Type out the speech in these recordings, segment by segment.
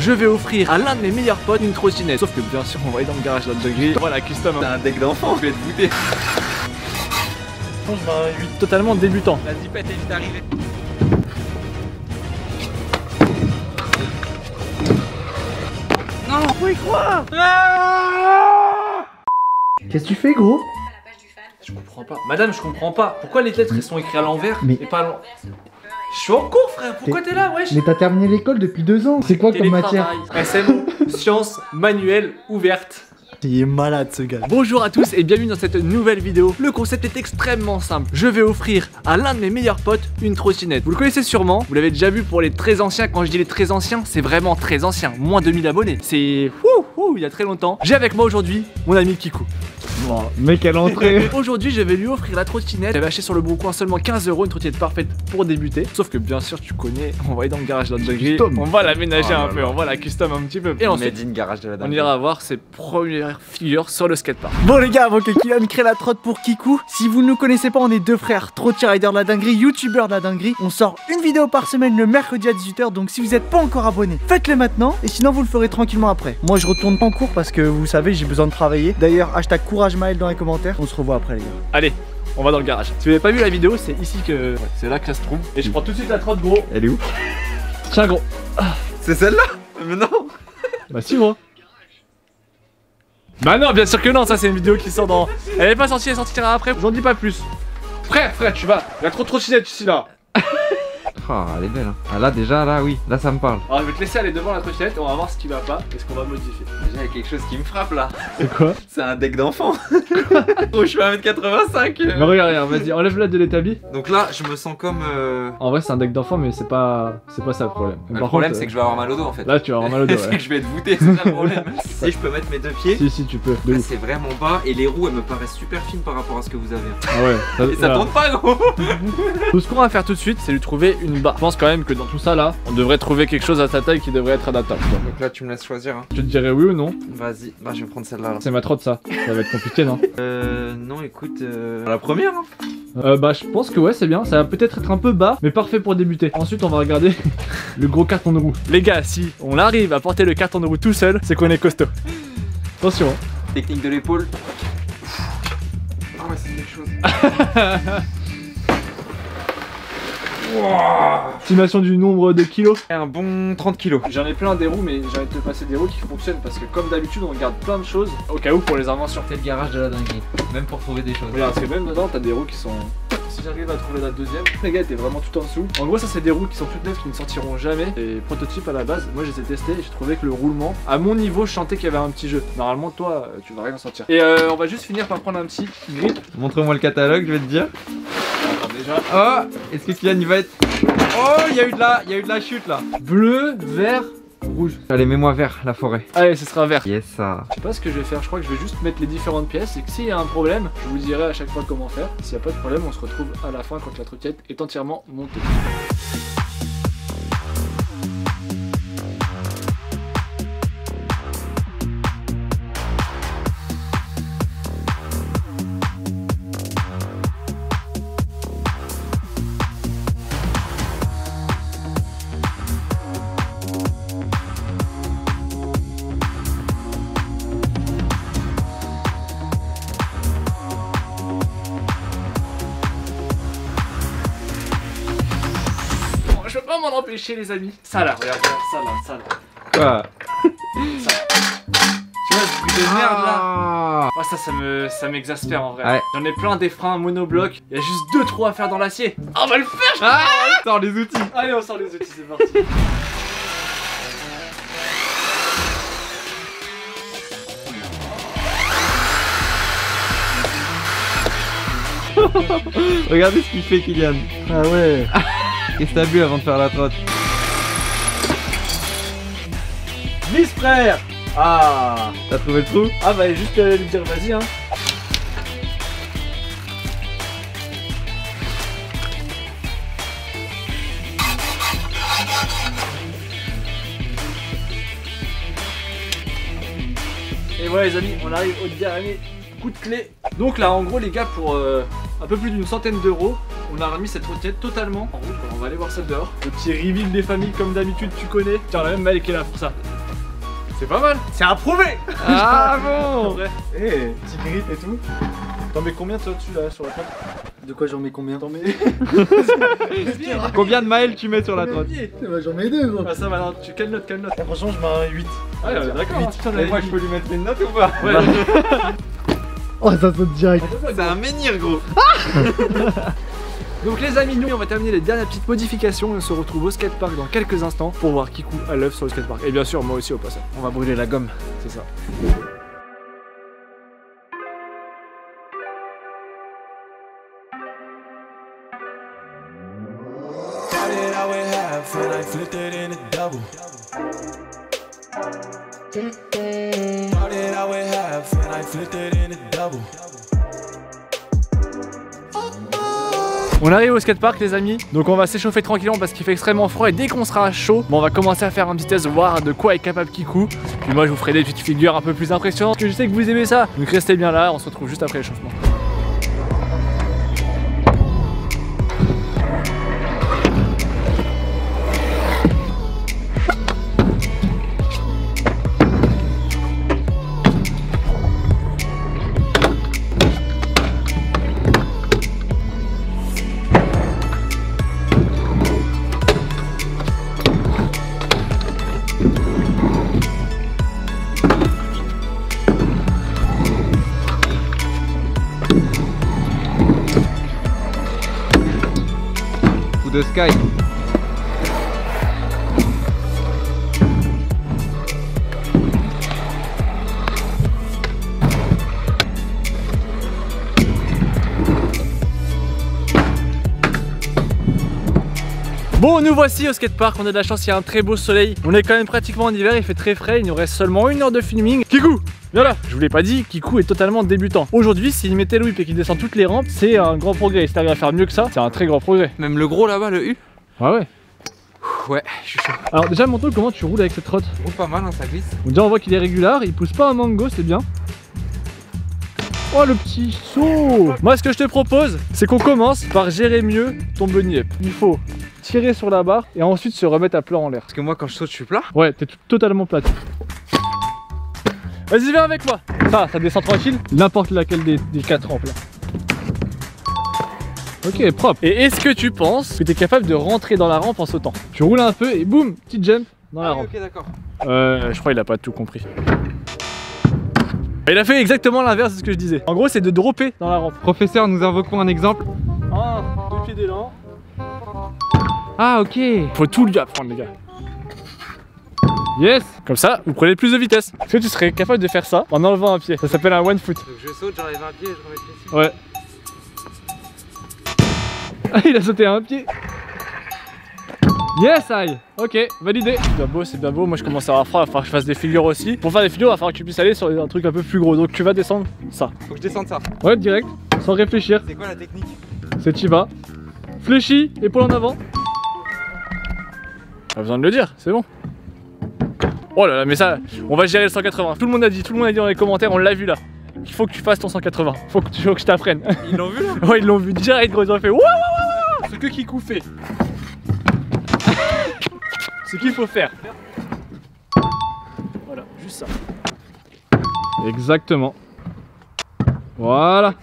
je vais offrir à l'un de mes meilleurs potes une trottinette. Sauf que bien sûr on va aller dans le garage de la gris. Voilà, custom. C'est un deck d'enfant, je vais te goûter. Je mets un 8 totalement débutant. La zipette est vite arrivée. Non, faut y croire. Qu'est-ce que tu fais, gros? Je comprends pas. Madame, je comprends pas. Pourquoi les lettres elles sont écrites à l'envers Mais- et pas à l'envers? Je suis en cours, frère. Pourquoi t'es là, wesh? Mais t'as terminé l'école depuis 2 ans. C'est quoi comme matière? SMO, sciences manuelles ouvertes. Il est malade ce gars. Bonjour à tous et bienvenue dans cette nouvelle vidéo. Le concept est extrêmement simple. Je vais offrir à l'un de mes meilleurs potes une trottinette. Vous le connaissez sûrement, vous l'avez déjà vu pour les très anciens. Quand je dis les très anciens, c'est vraiment très ancien. Moins 2000 abonnés. C'est il y a très longtemps. J'ai avec moi aujourd'hui mon ami Kikou. Oh, mec, quelle entrée. Aujourd'hui, je vais lui offrir la trottinette. J'avais acheté sur le bon coin seulement 15 €, une trottinette parfaite pour débuter. Sauf que bien sûr, tu connais, on va aller dans le garage de la gris. On va l'aménager un peu, on va la custom un petit peu. Et ensuite, Made in garage de la on ira voir ses premières figures sur le skatepark. Bon les gars, avant que Kylian crée la trotte pour Kikou, si vous ne nous connaissez pas, on est deux frères, trottier rider de la dinguerie, youtubeur de la dinguerie. On sort une vidéo par semaine le mercredi à 18 h, donc si vous n'êtes pas encore abonné, faites-le maintenant. Et sinon vous le ferez tranquillement après. Moi je retourne en cours parce que vous savez, j'ai besoin de travailler. D'ailleurs, hashtag courage Maël dans les commentaires. On se revoit après les gars. Allez, on va dans le garage. Si vous n'avez pas vu la vidéo, c'est ici que... Ouais, c'est là que ça se trouve. Et je prends tout de suite la trotte, gros. Elle est où? Tiens, gros. C'est celle-là? Mais non. Bah si, gros. Bah non, bien sûr que non, ça c'est une vidéo qui sort dans... Elle est pas sortie, elle sortira après, j'en dis pas plus. Frère, tu vas, il y a trop de trottinettes ici là. Ah, elle est belle. Hein. Ah là déjà, là oui, là ça me parle. Alors je vais te laisser aller devant la trottinette et on va voir ce qui va pas et ce qu'on va modifier. Déjà il y a quelque chose qui me frappe là. C'est quoi? C'est un deck d'enfant. Oh, je suis à 1m85. Mais regarde, vas-y, enlève-la de l'établi. Donc là, je me sens comme. En vrai c'est un deck d'enfant mais c'est pas ça le problème. Le problème c'est que je vais avoir mal au dos en fait. Là tu vas avoir mal au dos, C'est ouais. que je vais être voûté, c'est ça le problème. Si je peux mettre mes deux pieds. Si tu peux. Là c'est vraiment bas et les roues elles me paraissent super fines par rapport à ce que vous avez. Ah ouais. Et ça tourne pas gros. Tout ce qu'on va faire tout de suite c'est lui trouver une barre. Je pense quand même que dans tout ça là, on devrait trouver quelque chose à sa taille qui devrait être adaptable. Donc là tu me laisses choisir. Hein. Je te dirais oui ou non. Vas-y, bah je vais prendre celle-là. C'est ma trotte ça. Ça va être compliqué non? Non écoute, la première hein. Bah je pense que ouais c'est bien, ça va peut-être être un peu bas mais parfait pour débuter. Ensuite on va regarder le gros carton de roue. Les gars, si on arrive à porter le carton de roue tout seul, c'est qu'on est costaud. Attention hein. Technique de l'épaule. Ah ouais c'est quelque chose. Estimation du nombre de kilos. Un bon 30 kilos. J'en ai plein des roues mais j'ai envie de te passer des roues qui fonctionnent parce que comme d'habitude on regarde plein de choses au cas où pour les inventions. C'est le garage de la dinguerie, même pour trouver des choses. Regarde, parce que même dedans t'as des roues qui sont... Si j'arrive à trouver la deuxième, les gars, t'es vraiment tout en dessous. En gros, ça c'est des roues qui sont toutes neuves, qui ne sortiront jamais. Des prototypes à la base. Moi, je les ai testés et j'ai trouvé que le roulement, à mon niveau, je sentais qu'il y avait un petit jeu. Normalement, toi, tu vas rien en sortir. Et on va juste finir par prendre un petit grip. Montre-moi le catalogue, je vais te dire. Alors, déjà, Oh, est-ce que Kylian il va être... Oh, il y a eu de la chute là. bleu, vert, rouge. Allez, mets-moi vert, la forêt. Allez, ce sera vert. Yes, ça. Je sais pas ce que je vais faire, je crois que je vais juste mettre les différentes pièces et que s'il y a un problème, je vous dirai à chaque fois comment faire. S'il n'y a pas de problème, on se retrouve à la fin quand la trottinette est entièrement montée. Je peux pas m'en empêcher les amis. Ça là, regarde, ça là. Quoi? Tu vois ce bruit de merde là? Ah. Oh, ça m'exaspère en vrai. Ouais. J'en ai plein des freins monobloc. Il y a juste 2 trous à faire dans l'acier. On va le faire. Ah, sors les outils. Allez, on sort les outils, c'est parti. Regardez ce qu'il fait Kylian. Ah ouais. Qu'est-ce que t'as bu avant de faire la trotte? Miss frère. Ah. T'as trouvé le trou? Ah bah juste lui dire vas-y hein. Et voilà les amis, on arrive au dernier coup de clé. Donc là en gros les gars pour un peu plus d'une centaine d'euros, on a remis cette trottinette totalement en rouge. On va aller voir ça dehors. Le petit reveal des familles comme d'habitude tu connais. Tiens, on a même Maël qui est là pour ça. C'est pas mal. C'est approuvé. Ah bon. Eh, petit grip et tout. T'en mets combien toi dessus là sur la trotte? De quoi j'en mets combien? T'en mets... Combien de miles tu mets sur la trotte? J'en mets 2 gros. Ah ça va, non, quelle note? Franchement je mets un 8. Ah ouais, d'accord. Et moi je peux lui mettre une note ou pas? Ouais. Oh ça saute direct. C'est un menhir gros. Donc les amis, nous on va terminer les dernières petites modifications et on se retrouve au skatepark dans quelques instants pour voir Kikou à l'œuvre sur le skatepark. Et bien sûr moi aussi au passage. On va brûler la gomme, c'est ça. On arrive au skatepark les amis, donc on va s'échauffer tranquillement parce qu'il fait extrêmement froid et dès qu'on sera chaud, bon, on va commencer à faire un petit test, voir de quoi est capable Kikou. Puis moi je vous ferai des petites figures un peu plus impressionnantes, parce que je sais que vous aimez ça. Donc restez bien là, on se retrouve juste après l'échauffement. De Sky. Bon, nous voici au skatepark, on a de la chance, il y a un très beau soleil. On est quand même pratiquement en hiver, il fait très frais, il nous reste seulement 1 heure de filming. Kikou, viens là. Je vous l'ai pas dit, Kikou est totalement débutant. Aujourd'hui, s'il mettait le whip et qu'il descend toutes les rampes, c'est un grand progrès. Si t'arrives à faire mieux que ça, c'est un très grand progrès. Même le gros là-bas, le U. Ah ouais. Ouais, je suis chaud. Alors déjà, montre-nous comment tu roules avec cette trotte. Je roule pas mal, hein, ça glisse. Donc déjà, on voit qu'il est régulier, il pousse pas un mango, c'est bien. Oh le petit saut. Moi ce que je te propose, c'est qu'on commence par gérer mieux ton bunny up. Il faut tirer sur la barre et ensuite se remettre à plat en l'air. Parce que moi quand je saute je suis plat. Ouais, t'es totalement plate. Vas-y, viens avec moi. Ça descend tranquille, n'importe laquelle des 4 rampes là. Ok, propre. Et est-ce que tu penses que t'es capable de rentrer dans la rampe en sautant? Tu roules un peu et boum, petit jump dans la rampe. Ok, d'accord. Je crois qu'il a pas tout compris. Il a fait exactement l'inverse de ce que je disais. En gros, c'est de dropper dans la rampe. Professeur, nous invoquons un exemple. 1, 2 pieds d'élan. Ah, ok. Faut tout lui apprendre, les gars. Yes. Comme ça, vous prenez plus de vitesse. Est-ce que tu serais capable de faire ça en enlevant un pied? Ça s'appelle un one foot. Donc je saute, j'enlève un pied et je remets le pied. Ouais. Ah, il a sauté un pied. Yes, aïe. Ok, validé. C'est bien beau, moi je commence à avoir froid, il va falloir que je fasse des figures aussi. Pour faire des figures, il va falloir que tu puisses aller sur un truc un peu plus gros. Donc tu vas descendre ça. Faut que je descende ça. Ouais, direct, sans réfléchir. C'est quoi la technique? C'est tu vas. Fléchis, épaule en avant. Pas besoin de le dire, c'est bon. Oh là là, mais ça, on va gérer le 180. Tout le monde a dit dans les commentaires, on l'a vu là. Il faut que tu fasses ton 180. Faut que je t'apprenne. Ils l'ont vu là? Ouais, ils l'ont vu direct, gros, ils ont fait wouah, wouah, wouah. Ce que Kikou fait. Ce qu'il faut faire. Voilà, juste ça. Exactement. Voilà.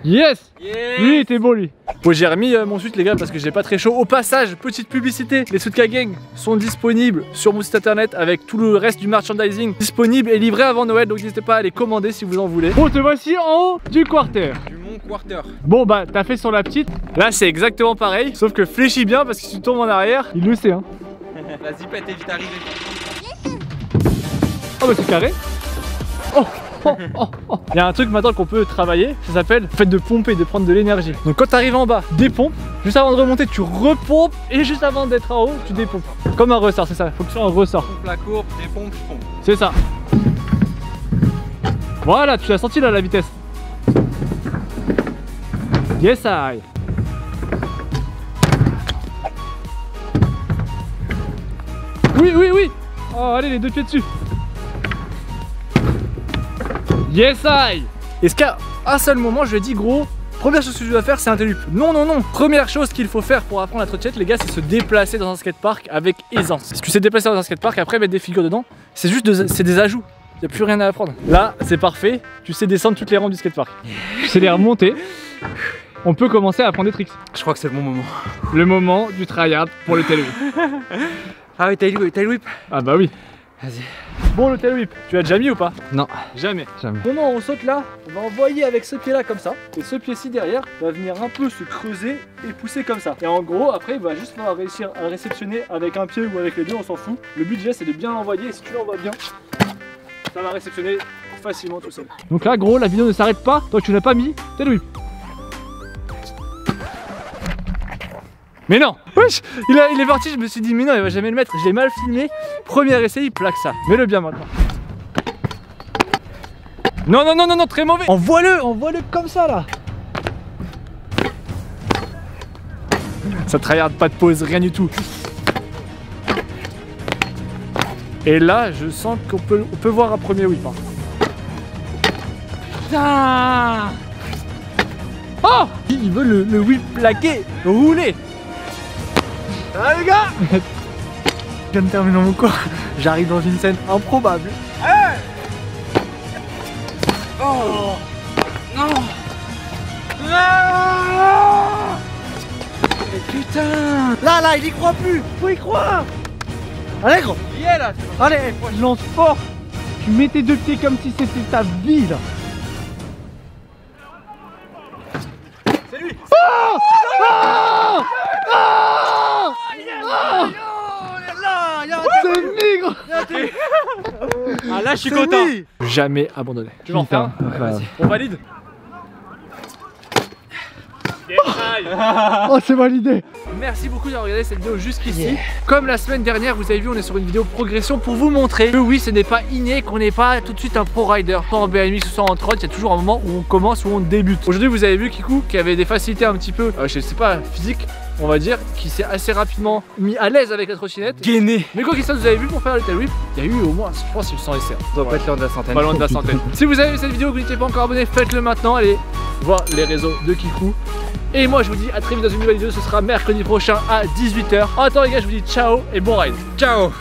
Yes, lui il était beau lui. Bon, j'ai remis mon suite les gars parce que j'ai pas très chaud. Au passage, petite publicité, les Sutka Gang sont disponibles sur mon site internet avec tout le reste du merchandising disponible et livré avant Noël, donc n'hésitez pas à les commander si vous en voulez. Bon, te voici en haut du quarter. Du mont quarter. Bon bah t'as fait sur la petite, là c'est exactement pareil, sauf que fléchis bien parce que si tu tombes en arrière, il le sait hein. La zipette est vite arrivée. Oh bah c'est carré. Oh. Il y a un truc maintenant qu'on peut travailler, ça s'appelle le fait de pomper, de prendre de l'énergie. Donc quand tu arrives en bas, dépompe, juste avant de remonter tu repompes et juste avant d'être en haut, tu dépompes. Comme un ressort, c'est ça, faut que tu sois un ressort. Pompe la courbe, dépompe, je pompe. C'est ça. Voilà, tu l'as senti là la vitesse. Yes I. Oui. Oh allez les 2 pieds dessus. Yes I. Est-ce qu'à un seul moment je lui ai dit gros, Première chose que je dois faire, c'est un tail whip. Non, non, non. Première chose qu'il faut faire pour apprendre la trottinette, les gars, c'est se déplacer dans un skatepark avec aisance. Si tu sais te déplacer dans un skatepark, après mettre des figures dedans, c'est juste c'est des ajouts. Il n'y a plus rien à apprendre. Là, c'est parfait. Tu sais descendre toutes les rampes du skatepark. Tu sais les remonter. On peut commencer à apprendre des tricks. Je crois que c'est le bon moment. Le moment du tryhard pour le tail whip. Ah oui, tail whip. Ah bah oui. Vas-y. Bon, le tail whip, tu l'as déjà mis ou pas? Non. Jamais. Jamais. Comment on saute là? On va envoyer avec ce pied là comme ça. Et ce pied ci derrière va venir un peu se creuser et pousser comme ça. Et en gros, après, il va juste falloir réussir à réceptionner avec un pied ou avec les deux, on s'en fout. Le but déjà, c'est de bien l'envoyer. Et si tu l'envoies bien, ça va réceptionner facilement tout seul. Donc là, gros, la vidéo ne s'arrête pas. Toi, tu l'as pas mis, tail whip. Mais non! Wesh! Il est parti, je me suis dit mais non, il va jamais le mettre, je l'ai mal filmé. Premier essai, il plaque ça. Mets-le bien maintenant. Non, non, non, non, non, très mauvais! Envoie-le comme ça là! Ça tryhard pas de pause, rien du tout. Et là, je sens qu'on peut voir un premier whip. Hein. Putain! Oh! Il veut le whip plaqué, rouler! Ah les gars, je viens de terminer mon cours. J'arrive dans une scène improbable. Hey oh non. Ah Mais putain. Là, il y croit plus. Faut y croire. Allez gros. Il est là. Allez, je lance fort. Tu mets tes deux pieds comme si c'était ta vie là. C'est lui. Oh oh oh c'est migre. Ah là, je suis C'est content! lui. Jamais abandonné. Tu veux en faire un? Vas-y. On valide? Oh c'est validé. Merci beaucoup d'avoir regardé cette vidéo jusqu'ici. Comme la semaine dernière, vous avez vu, on est sur une vidéo progression pour vous montrer que oui, ce n'est pas inné, qu'on n'est pas tout de suite un pro rider. Soit en BMX, soit en trot, il y a toujours un moment où on commence, où on débute. Aujourd'hui, vous avez vu Kikou qui avait des facilités un petit peu, je sais pas, physiques, on va dire, qui s'est assez rapidement mis à l'aise avec la trottinette. Gainé. Mais quoi qu'il soit, vous avez vu pour faire le tail whip, il y a eu au moins, je pense, 100 essais. On doit pas être loin de la centaine. Pas loin de la centaine. Si vous avez aimé cette vidéo, que vous n'étiez pas encore abonné, faites-le maintenant. Allez voir les réseaux de Kikou. Et moi je vous dis à très vite dans une nouvelle vidéo, ce sera mercredi prochain à 18 h. En attendant les gars, je vous dis ciao et bon ride. Ciao.